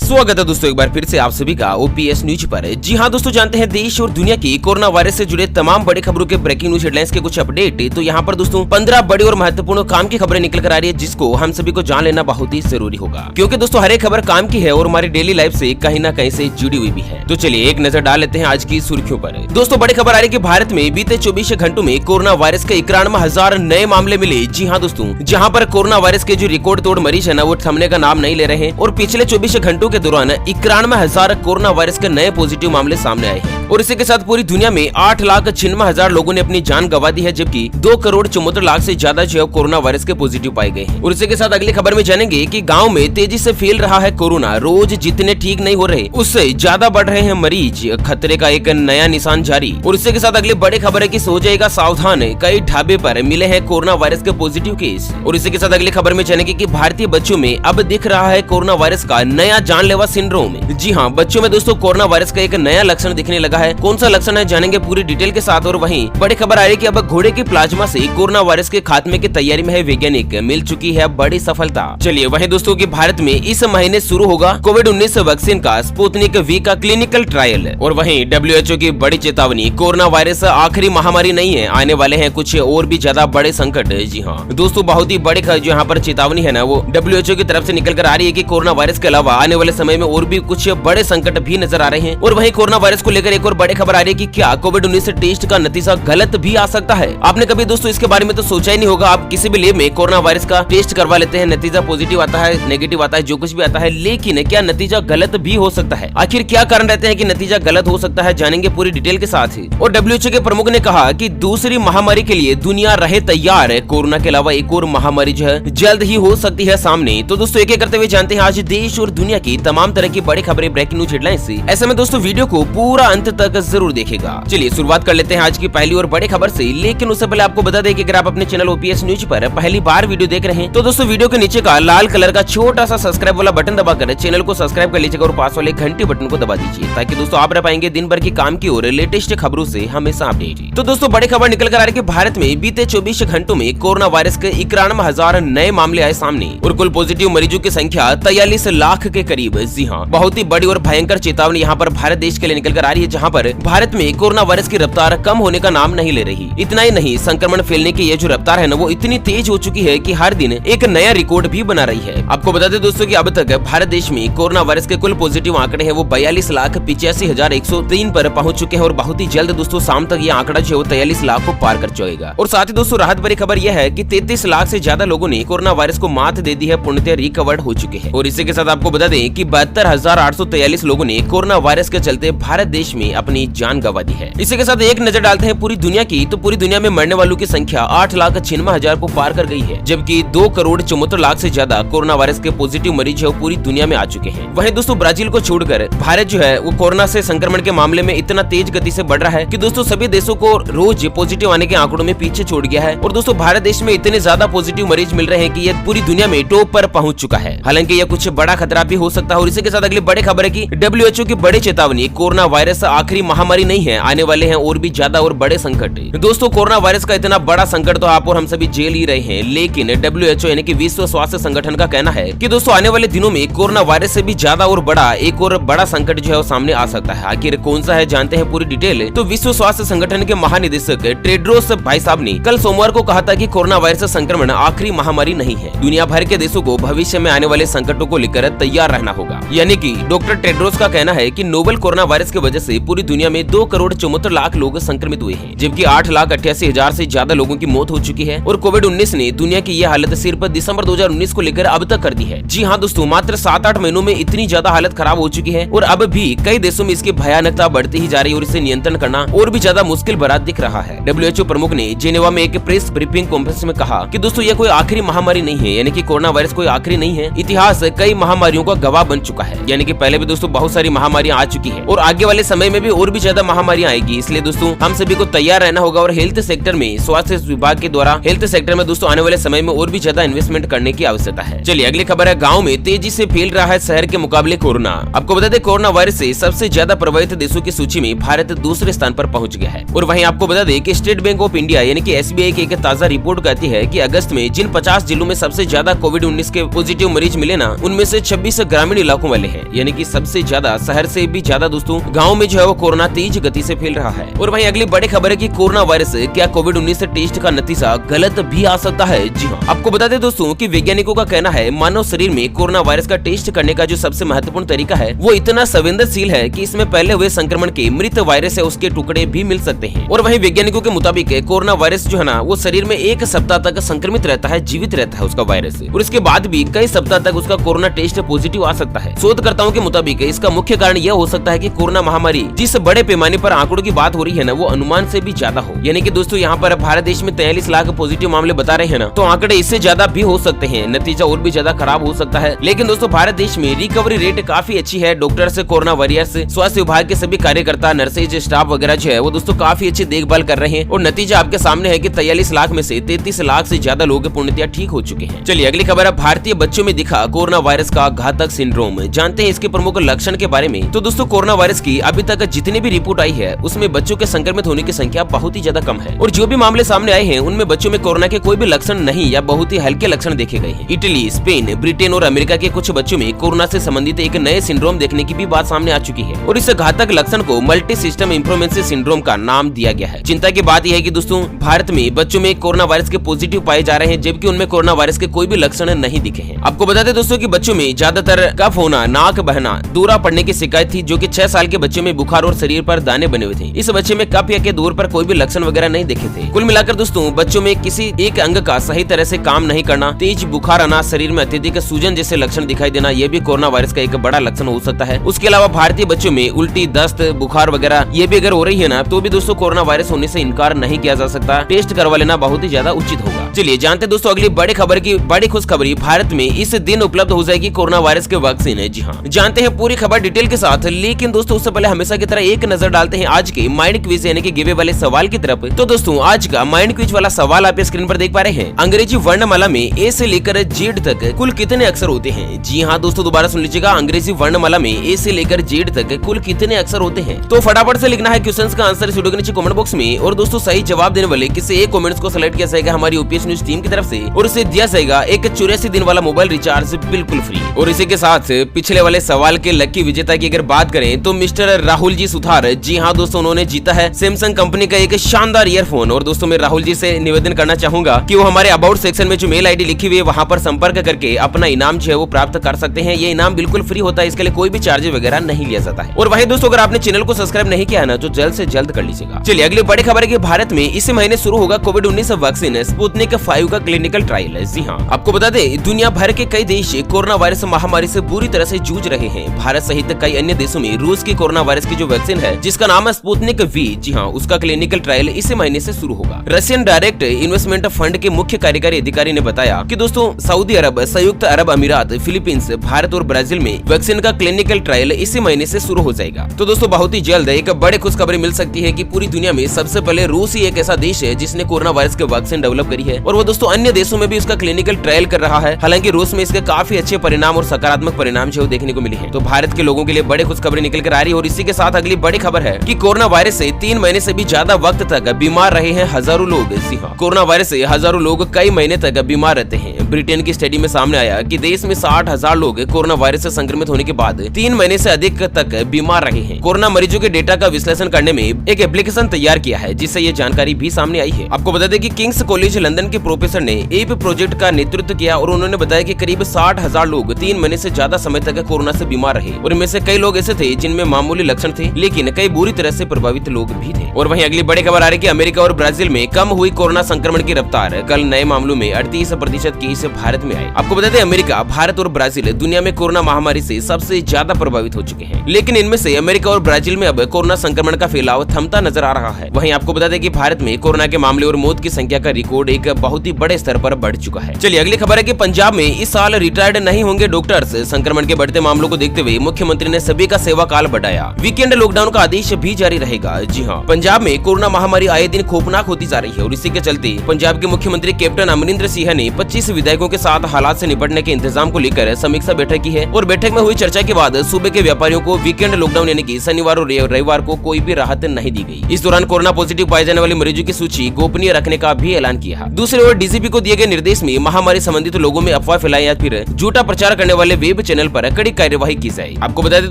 स्वागत है दोस्तों एक बार फिर से आप सभी का ओपीएस न्यूज पर। जी हाँ दोस्तों, जानते हैं देश और दुनिया की कोरोना वायरस से जुड़े तमाम बड़ी खबरों के ब्रेकिंग न्यूज हेडलाइंस के कुछ अपडेट। तो यहाँ पर दोस्तों 15 बड़ी और महत्वपूर्ण काम की खबरें निकल कर आ रही है, जिसको हम सभी को जान लेना बहुत ही जरूरी होगा, क्योंकि दोस्तों हर एक खबर काम की है और हमारी डेली लाइफ से कहीं ना कहीं से जुड़ी हुई भी है। तो चलिए एक नजर डाल लेते हैं आज की सुर्खियों पर। दोस्तों बड़ी खबर आ रही है कि भारत में बीते 24 घंटों में कोरोना वायरस के 91,000 नए मामले मिले। जी हाँ दोस्तों, जहाँ पर कोरोना वायरस के जो रिकॉर्ड तोड़ मरीज है ना, वो थमने का नाम नहीं ले रहे हैं और पिछले 24 घंटों के दौरान 91,000 कोरोना वायरस के नए पॉजिटिव मामले सामने आए हैं और इसी के साथ पूरी दुनिया में 8,96,000 लोगों ने अपनी जान गंवा दी है, जबकि 2,74,00,000 से ज्यादा जो कोरोना वायरस के पॉजिटिव पाए गए हैं। और इसी के साथ अगली खबर में जानेंगे कि गांव में तेजी से फैल रहा है कोरोना, रोज जितने ठीक नहीं हो रहे उससे ज्यादा बढ़ रहे हैं मरीज, खतरे का एक नया निशान जारी। और इसी के साथ अगली बड़ी खबर है कि सो जाएगा सावधान, कई ढाबे पर मिले हैं कोरोना वायरस के पॉजिटिव केस। और इसी के साथ अगली खबर में जानेंगे कि भारतीय बच्चों में अब दिख रहा है कोरोना वायरस का नया जानलेवा सिंड्रोम। जी हाँ, बच्चों में दोस्तों कोरोना वायरस का एक नया लक्षण दिखने लगा है। कौन सा लक्षण है जानेंगे पूरी डिटेल के साथ। और वहीं बड़ी खबर आ रही है कि अब घोड़े की प्लाज्मा से कोरोना वायरस के खात्मे की तैयारी में है वैज्ञानिक, मिल चुकी है बड़ी सफलता। चलिए वहीं दोस्तों कि भारत में इस महीने शुरू होगा कोविड-19 वैक्सीन का स्पुतनिक वी का क्लिनिकल ट्रायल। और वहीं WHO की बड़ी चेतावनी, कोरोना वायरस आखिरी महामारी नहीं है, आने वाले हैं कुछ और भी ज्यादा बड़े संकट। जी हाँ दोस्तों, बहुत ही बड़ी जो यहाँ पर चेतावनी है ना, वो WHO की तरफ से निकल कर आ रही है कि कोरोना वायरस के अलावा आने वाले समय में और भी कुछ बड़े संकट भी नजर आ रहे हैं। और वहीं कोरोना वायरस को लेकर एक और बड़ी खबर आ रही है कि क्या कोविड-19 टेस्ट का नतीजा गलत भी आ सकता है। आपने कभी दोस्तों इसके बारे में तो सोचा ही नहीं होगा। आप किसी भी लैब में कोरोना वायरस का टेस्ट करवा लेते हैं, नतीजा पॉजिटिव आता है, नेगेटिव आता है, जो कुछ भी आता है, लेकिन क्या नतीजा गलत भी हो सकता है? आखिर क्या कारण रहते हैं कि नतीजा गलत हो सकता है, जानेंगे पूरी डिटेल के साथ ही। और WHO के प्रमुख ने कहा कि दूसरी महामारी के लिए दुनिया रहे तैयार, कोरोना के अलावा एक और महामारी जो है जल्द ही हो सकती है सामने। तो दोस्तों एक एक करते हुए जानते हैं आज देश और दुनिया की तमाम तरह की बड़ी खबरें, ब्रेकिंग न्यूज हेडलाइंस से। ऐसे में दोस्तों वीडियो को पूरा अंत तक जरूर देखेगा। चलिए शुरुआत कर लेते हैं आज की पहली और बड़ी खबर से, लेकिन उससे पहले आपको बता दें कि अगर आप अपने चैनल ओपीएस न्यूज पर पहली बार वीडियो देख रहे हैं तो दोस्तों वीडियो के नीचे का लाल कलर का छोटा सा सब्सक्राइब वाला बटन दबाकर चैनल को सब्सक्राइब कर लीजिएगा और पास वाले घंटी बटन को दबा दीजिए, ताकि दोस्तों आप रह पाएंगे दिन भर की काम की और लेटेस्ट खबरों से हमेशा अपडेट। तो दोस्तों बड़ी खबर निकल कर आ रही है कि भारत में बीते 24 घंटों में कोरोना वायरस के 91,000 नए मामले आए सामने और कुल पॉजिटिव मरीजों की संख्या 43 लाख के करीब। जी हाँ, बहुत ही बड़ी और भयंकर चेतावनी यहाँ पर भारत देश के लिए निकल कर आ रही है, जहाँ पर भारत में कोरोना वायरस की रफ्तार कम होने का नाम नहीं ले रही। इतना ही नहीं, संक्रमण फैलने की ये जो रफ्तार है ना, वो इतनी तेज हो चुकी है कि हर दिन एक नया रिकॉर्ड भी बना रही है। आपको बता दें दोस्तों कि अब तक भारत देश में कोरोना वायरस के कुल पॉजिटिव आंकड़े हैं वो 42,85,103 पर पहुंच चुके हैं और बहुत ही जल्द दोस्तों शाम तक ये आंकड़ा जो है 43 लाख को पार कर जाएगा। और साथ ही दोस्तों राहत भरी खबर यह है कि 33 लाख से ज्यादा लोगों ने कोरोना वायरस को मात दे दी है, पूर्णतः रिकवर्ड हो चुके हैं। और इसी के साथ आपको बता दें कि 72,843 लोगों ने कोरोना वायरस के चलते भारत देश में अपनी जान गंवा दी है। इसी के साथ एक नजर डालते हैं पूरी दुनिया की, तो पूरी दुनिया में मरने वालों की संख्या 8,96,000 को पार कर गई है, जबकि 2,74,00,000 से ज्यादा कोरोना वायरस के पॉजिटिव मरीज है पूरी दुनिया में आ चुके हैं। वहीं दोस्तों ब्राजील को छोड़कर भारत जो है वो कोरोना से संक्रमण के मामले में इतना तेज गति से बढ़ रहा है कि दोस्तों सभी देशों को रोज पॉजिटिव आने के आंकड़ों में पीछे छोड़ गया है। और दोस्तों भारत देश में इतने ज्यादा पॉजिटिव मरीज मिल रहे हैं कि ये पूरी दुनिया में टॉप पर पहुंच चुका है। हालांकि यह कुछ बड़ा खतरा भी हो सकता है। और इसी के साथ अगली बड़ी खबर है कि WHO की बड़ी चेतावनी, कोरोना वायरस आखिरी महामारी नहीं है, आने वाले हैं और भी ज्यादा और बड़े संकट। दोस्तों कोरोना वायरस का इतना बड़ा संकट तो आप और हम सभी झेल ही रहे हैं, लेकिन WHO यानी कि विश्व स्वास्थ्य संगठन का कहना है कि दोस्तों आने वाले दिनों में कोरोना वायरस से भी ज्यादा और बड़ा एक और बड़ा संकट जो है वो सामने आ सकता है। आखिर कौन सा है जानते हैं पूरी डिटेल। तो विश्व स्वास्थ्य संगठन के महानिदेशक टेड्रोस भाई साहब ने कल सोमवार को कहा था कि कोरोना वायरस संक्रमण आखिरी महामारी नहीं है, दुनिया भर के देशों को भविष्य में आने वाले संकटों को लेकर तैयार रहना होगा। यानी कि डॉक्टर टेड्रोस का कहना है कि नोवेल कोरोना वायरस की वजह से पूरी दुनिया में 2,74,00,000 लोग संक्रमित हुए हैं, जबकि 8,88,000 से ज्यादा लोगों की मौत हो चुकी है। और कोविड-19 ने दुनिया की यह हालत सिर्फ दिसंबर 2019 को लेकर अब तक कर दी है। जी हाँ दोस्तों, मात्र 7-8 महीनों में इतनी ज्यादा हालत खराब हो चुकी है और अब भी कई देशों में इसकी भयानकता बढ़ती ही जा रही है और इसे नियंत्रण करना और भी ज्यादा मुश्किल भरा दिख रहा है। WHO प्रमुख ने जेनेवा में एक प्रेस ब्रीफिंग कॉन्फ्रेंस में कहा कि दोस्तों यह कोई आखिरी महामारी नहीं है, यानी कि कोरोना वायरस कोई आखिरी नहीं है। इतिहास कई महामारियों का गवाह बन चुका है, यानी कि पहले भी दोस्तों बहुत सारी महामारियां आ चुकी है और आगे वाले समय में में भी और भी ज्यादा महामारियां आएगी, इसलिए दोस्तों हम सभी को तैयार रहना होगा और हेल्थ सेक्टर में स्वास्थ्य विभाग के द्वारा हेल्थ सेक्टर में दोस्तों आने वाले समय में और भी ज्यादा इन्वेस्टमेंट करने की आवश्यकता है। चलिए अगली खबर है, गाँव में तेजी से फैल रहा है शहर के मुकाबले कोरोना। आपको बता दें कोरोना वायरस से सबसे ज्यादा प्रभावित देशों की सूची में भारत दूसरे स्थान पर पहुंच गया है। और वहीं आपको बता दें कि स्टेट बैंक ऑफ इंडिया यानी कि SBI की एक ताजा रिपोर्ट कहती है कि अगस्त में जिन 50 जिलों में सबसे ज्यादा कोविड-19 के पॉजिटिव मरीज मिले ना, उनमें से 26 ग्रामीण इलाकों वाले हैं, यानी कि सबसे ज्यादा शहर से भी ज्यादा दोस्तों गाँव में जो है वो कोरोना तेज गति से फैल रहा है। और वहीं अगली बड़ी खबर है कि कोरोना वायरस क्या कोविड-19 टेस्ट का नतीजा गलत भी आ सकता है। जी हाँ, आपको बता दें दोस्तों कि वैज्ञानिकों का कहना है मानव शरीर में कोरोना वायरस का टेस्ट करने का जो सबसे महत्वपूर्ण तरीका है वो इतना संवेदनशील है कि इसमें पहले हुए संक्रमण के मृत वायरस है उसके टुकड़े भी मिल सकते हैं। और वहीं वैज्ञानिकों के मुताबिक कोरोना वायरस जो है ना वो शरीर में 1 सप्ताह तक संक्रमित रहता है, जीवित रहता है उसका वायरस, और इसके बाद भी कई सप्ताह तक उसका कोरोना टेस्ट पॉजिटिव आ सकता है। शोधकर्ताओं के मुताबिक इसका मुख्य कारण यह हो सकता है कि कोरोना महामारी जिस बड़े पैमाने पर आंकड़ों की बात हो रही है ना वो अनुमान से भी ज्यादा हो, यानी कि दोस्तों यहाँ पर भारत देश में 43 लाख पॉजिटिव मामले बता रहे हैं ना, तो आंकड़े इससे ज्यादा भी हो सकते हैं, नतीजा और भी ज्यादा खराब हो सकता है। लेकिन दोस्तों भारत देश में रिकवरी रेट काफी अच्छी है। डॉक्टर्स, कोरोना वॉरियर्स, स्वास्थ्य विभाग के सभी कार्यकर्ता, नर्सेज, स्टाफ वगैरह जो है वो दोस्तों काफी अच्छी देखभाल कर रहे हैं और नतीजा आपके सामने है कि 43 लाख में से 33 लाख से ज्यादा लोग पूर्णतया ठीक हो चुके हैं। चलिए अगली खबर है, भारतीय बच्चों में दिखा कोरोना वायरस का घातक सिंड्रोम। जानते हैं इसके प्रमुख लक्षण के बारे में। तो दोस्तों कोरोना वायरस की अभी तक जितनी भी रिपोर्ट आई है उसमें बच्चों के संक्रमित होने की संख्या बहुत ही ज्यादा कम है, और जो भी मामले सामने आए हैं उनमें बच्चों में कोरोना के कोई भी लक्षण नहीं या बहुत ही हल्के लक्षण देखे गए हैं। इटली, स्पेन, ब्रिटेन और अमेरिका के कुछ बच्चों में कोरोना से संबंधित एक नए सिंड्रोम देखने की भी बात सामने आ चुकी है, और इस घातक लक्षण को मल्टी सिस्टम इंफ्लोमेंसी सिंड्रोम का नाम दिया गया है। चिंता की बात यह है कि दोस्तों भारत में बच्चों में कोरोना वायरस के पॉजिटिव पाए जा रहे हैं, जबकि उनमें कोरोना वायरस के कोई भी लक्षण नहीं दिखे हैं। आपको बता दें दोस्तों कि बच्चों में ज्यादातर कफ होना, नाक बहना, दूरा पड़ने की शिकायत थी, जो कि 6 साल के बच्चे में बुखार और शरीर पर दाने बने हुए थे। इस बच्चे में कफ या के दूर पर कोई भी लक्षण वगैरह नहीं दिखे थे। कुल मिलाकर दोस्तों बच्चों में किसी एक अंग का सही तरह से काम नहीं करना, तेज बुखार आना, शरीर में अत्यधिक सूजन जैसे लक्षण दिखाई देना, यह भी कोरोना वायरस का एक बड़ा लक्षण हो सकता है। उसके अलावा भारतीय बच्चों में उल्टी, दस्त, बुखार वगैरह ये भी अगर हो रही है ना, तो भी दोस्तों कोरोना वायरस होने से इनकार नहीं किया जा सकता। टेस्ट करवा लेना बहुत ही ज्यादा उचित होगा। चलिए जानते हैं दोस्तों अगली बड़ी खबर की बड़ी खुशखबरी, भारत में इस दिन उपलब्ध हो जाएगी कोरोना वायरस के वैक्सीन है। जी हाँ, जानते हैं पूरी खबर डिटेल के साथ, लेकिन दोस्तों उससे पहले हमेशा की तरह एक नजर डालते हैं आज के माइंड क्विज यानी कि गिवे वाले सवाल की तरफ। तो दोस्तों आज का माइंड क्विज वाला सवाल आप स्क्रीन पर देख पा रहे हैं। अंग्रेजी वर्णमाला में ए से लेकर जेड तक कुल कितने अक्षर होते हैं? जी हाँ दोस्तों दोबारा सुन लीजिएगा, अंग्रेजी वर्णमाला में ए से लेकर जेड तक कुल कितने अक्षर होते हैं? तो फटाफट से लिखना है क्वेश्चंस का आंसर वीडियो के नीचे कमेंट बॉक्स में, और दोस्तों सही जवाब देने वाले किसी एक कमेंट्स को सिलेक्ट किया जाएगा हमारी ओपीएस न्यूज टीम की तरफ से, और उसे दिया जाएगा एक 84 दिन वाला मोबाइल रिचार्ज बिल्कुल फ्री। और इसी के साथ पिछले वाले सवाल के लकी विजेता की अगर बात करें तो मिस्टर राहुल जी सुथार, जी हाँ दोस्तों उन्होंने जीता है सैमसंग कंपनी का एक शानदार ईयरफोन। और दोस्तों मैं राहुल जी से निवेदन करना चाहूंगा कि वो हमारे अबाउट सेक्शन में जो मेल आईडी लिखी हुई है वहाँ पर संपर्क करके अपना इनाम जो है वो प्राप्त कर सकते हैं। ये इनाम बिल्कुल फ्री होता है, इसके लिए कोई भी चार्ज वगैरह नहीं लिया जाता है। और वही दोस्तों अगर आपने चैनल को सब्सक्राइब नहीं किया है ना तो जल्द से जल्द कर लीजिएगा। चलिए अगली बड़ी खबर है कि भारत में इस महीने शुरू होगा कोविड-19 वैक्सीन स्पुतनिक 5 का क्लिनिकल ट्रायल। जी हाँ, आपको बता दें दुनिया भर के कई देश कोरोना वायरस महामारी से बुरी तरह से जूझ रहे हैं। भारत सहित कई अन्य देशों में रूस की कोरोना वायरस की जो वैक्सीन है जिसका नाम है स्पुतनिक V, जी हाँ उसका क्लिनिकल ट्रायल इसी महीने से शुरू होगा। रशियन डायरेक्ट इन्वेस्टमेंट फंड के मुख्य कार्यकारी अधिकारी ने बताया कि दोस्तों सऊदी अरब, संयुक्त अरब अमीरात, फिलीपींस, भारत और ब्राजील में वैक्सीन का क्लिनिकल ट्रायल इसी महीने से शुरू हो जाएगा। तो दोस्तों बहुत ही जल्द एक बड़ी खुशखबरी मिल सकती है कि पूरी दुनिया में सबसे पहले रूस ही एक ऐसा देश है जिसने कोरोना वायरस के वैक्सीन डेवलप करी है, और वो दोस्तों अन्य देशों में भी इसका क्लिनिकल ट्रायल कर रहा है। हालांकि रूस में इसके काफी अच्छे परिणाम और सकारात्मक परिणाम जो देखने को मिले हैं। तो भारत के लोगों के लिए बड़ी खुशखबरी निकल कर आ रही है। और इसी के साथ अगली बड़ी खबर है कि कोरोना वायरस से 3 महीने से भी ज्यादा वक्त तक बीमार रहे हैं हजारों लोग। जी हाँ, कोरोना वायरस से हजारों लोग कई महीने तक बीमार रहते हैं। ब्रिटेन की स्टडी में सामने आया कि देश में 60,000 लोग कोरोना वायरस से संक्रमित होने के बाद 3 महीने से अधिक तक बीमार रहे हैं। कोरोना मरीजों के डेटा का विश्लेषण करने में एक एप्लीकेशन तैयार किया है जिससे ये जानकारी भी सामने आई है। आपको बता दें कि किंग्स कॉलेज लंदन के प्रोफेसर ने एप प्रोजेक्ट का नेतृत्व किया और उन्होंने बताया कि करीब 60,000 लोग 3 महीने से ज्यादा समय तक कोरोना से बीमार रहे, और इनमें से कई लोग ऐसे थे जिनमें मामूली लक्षण थे, लेकिन कई बुरी तरह से प्रभावित लोग भी थे। और वहीं अगली बड़ी खबर आ रही है कि अमेरिका और ब्राजील में कम हुई कोरोना संक्रमण की रफ्तार। कल नए मामलों में 38% केस भारत में आए। आपको बता दें अमेरिका, भारत और ब्राजील दुनिया में कोरोना महामारी से सबसे ज्यादा प्रभावित हो चुके हैं, लेकिन इनमें से अमेरिका और ब्राजील में अब कोरोना संक्रमण का फैलाव थमता नजर आ रहा है। वहीं आपको बता दें कि भारत में कोरोना के मामले और मौत की संख्या का रिकॉर्ड एक बहुत ही बड़े स्तर पर बढ़ चुका है। चलिए अगली खबर है कि पंजाब में इस साल रिटायर्ड नहीं होंगे डॉक्टर्स। संक्रमण के बढ़ते मामलों को देखते हुए मुख्यमंत्री ने सभी का सेवा काल बढ़ाया। वीकेंड वीकेंड लॉकडाउन का आदेश भी जारी रहेगा। जी हाँ, पंजाब में कोरोना महामारी आए दिन खौफनाक होती जा रही है और इसी के चलते पंजाब के मुख्यमंत्री कैप्टन अमरिंदर सिंह ने 25 विधायकों के साथ हालात से निपटने के इंतजाम को लेकर समीक्षा बैठक की है और बैठक में हुई चर्चा के बाद सूबे के व्यापारियों को वीकेंड लॉकडाउन यानी कि शनिवार और रविवार को कोई भी राहत नहीं दी गई। इस दौरान कोरोना पॉजिटिव पाए जाने वाले मरीजों की सूची गोपनीय रखने का भी ऐलान किया। दूसरी ओर डीजीपी को दिए गए निर्देश में महामारी संबंधित लोगों में अफवाह फैलाए या फिर झूठा प्रचार करने वाले वेब चैनल पर कड़ी कार्यवाही की जाए। आपको बता दें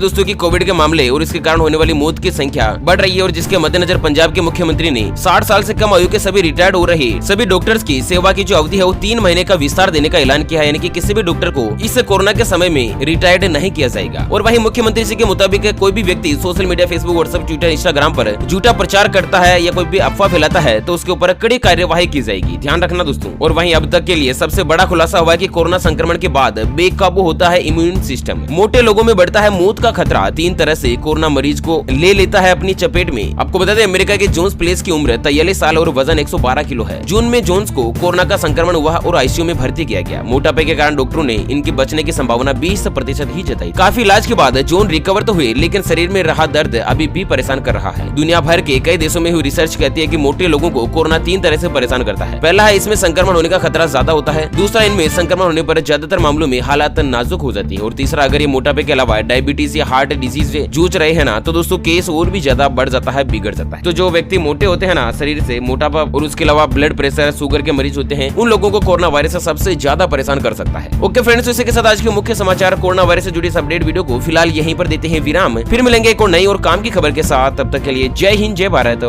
दोस्तों कि कोविड के मामले और इसके कारण होने वाली मौत की संख्या बढ़ रही है और जिसके मद्देनजर पंजाब के मुख्यमंत्री ने 60 साल से कम आयु के सभी रिटायर्ड हो रहे सभी डॉक्टर्स की सेवा की जो अवधि है वो 3 महीने का विस्तार देने का ऐलान किया है, यानी कि किसी भी डॉक्टर को इस कोरोना के समय में रिटायर्ड नहीं किया जाएगा। और वहीं मुख्यमंत्री जी के मुताबिक कोई भी व्यक्ति social media Facebook WhatsApp Twitter Instagram पर झूठा प्रचार करता है या कोई भी अफवाह फैलाता है तो उसके ऊपर कड़ी कार्यवाही की जाएगी, ध्यान रखना दोस्तों। और वहीं अब तक के लिए सबसे बड़ा खुलासा हुआ है कि कोरोना संक्रमण के बाद बेकाबू होता है इम्यून सिस्टम, मोटे लोगों में बढ़ता है मौत का खतरा, 3 तरह से कोरोना मरीज को ले लेता है अपनी चपेट में। आपको बता दें अमेरिका के जोन्स प्लेस की उम्र 43 साल और वजन 112 किलो है। जून में जोन्स को कोरोना का संक्रमण हुआ और आईसीयू में भर्ती किया गया। मोटापे के कारण डॉक्टरों ने इनकी बचने की संभावना 20% ही जताई। काफी इलाज के बाद जोन रिकवर तो हुए लेकिन शरीर में रहा दर्द अभी भी परेशान कर रहा है। दुनिया भर के कई देशों में हुई रिसर्च कहती है कि मोटे लोगों को कोरोना 3 तरह से परेशान करता है। पहला है इसमें संक्रमण होने का खतरा ज्यादा होता है, दूसरा इनमें संक्रमण होने पर ज्यादातर मामलों में हालात नाजुक हो जाती है और तीसरा अगर ये मोटापे के अलावा डायबिटीज या हार्ट डिजीज से जूझ रहे हैं ना तो दोस्तों केस और भी ज्यादा बढ़ जाता है, बिगड़ जाता है। तो जो व्यक्ति मोटे होते हैं ना शरीर से, मोटापा और उसके अलावा ब्लड प्रेशर शुगर के मरीज होते हैं, उन लोगों को कोरोना वायरस से सबसे ज्यादा परेशान कर सकता है। ओके फ्रेंड्स, इसी के साथ आज के मुख्य समाचार कोरोना वायरस से जुड़ी अपडेट वीडियो को फिलहाल यहीं पर देते हैं विराम। फिर मिलेंगे एक और नई और काम की खबर के साथ, तब तक के लिए जय हिंद जय भारत।